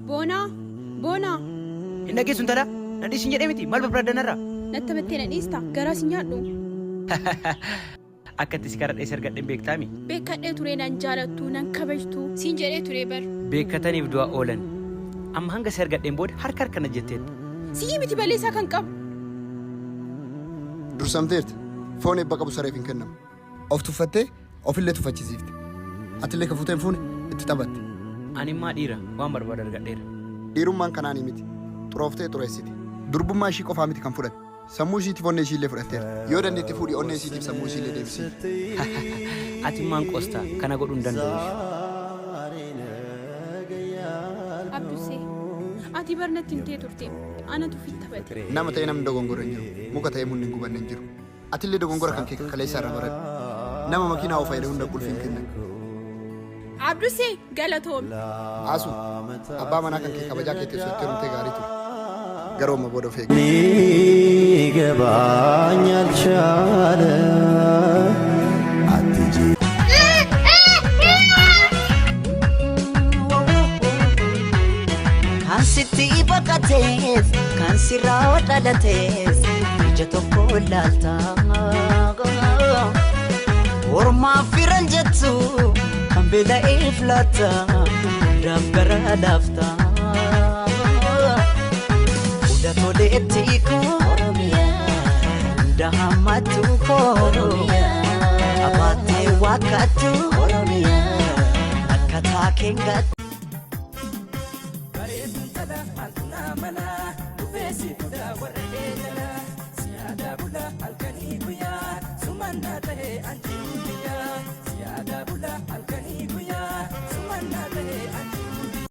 Bona. Inna geessun tada nadhi sin jedhee miti maal babraddanarra Natta battee nadhiista garaa sin nyaadhu. akkatti si karadhee sargadheen beektaami Beekadhee ture nan jaalattu nan kabajtu siin jedhee ture bar. beekataniif du'a oolan amma hanga sargadheen booda harka harkana jetteen Sii miti balleessaa kan qabu. Dursamteerti foon eebba qabu sareef hin kennamu. Of tuffattee ofillee tuffachisiifte. Atillee ka fuuteen fuune itti taphatte. ani immaa dhiira waan barbaada argadheera Dhiirummaan kanaanii miti. Xurooftee xureessiti. Durbummaa ishii qofaa miti kan fudhatte. Sammuu ishiitiif onnee ishiillee fudhatteera. Yoo dandeetti fuudhi onnee isiitiif sammuu ishiillee deebisi. ati immaan qoostaa kana godhuu hin danda'u Abdusee ati barnatti hin tee turte anatu fit taphate. Nama ta'ee namni dogongora hin jiru. Muka ta'ee munni hin gubanne hin jiru. Atillee dogongora kan kee kaleessaa irra baradhu. Nama makiinaa of fayyadee hunda qulfi hin kennan. Abdusee galatoom. Asu abbaa manaa kan kee kabajaa keetti sottee rumtee gaarii ture. Garuu amma booda of eegi. Gabanyal chala atiji Kan sitti baqatees kan sirraa dhalatees ija tokko laalta Ormaa firan jettu kan beela'eef laata dabbara laafta Uda toleetti koo Uda hammatu koo Abaatee wakkatu Akka taakeen gatu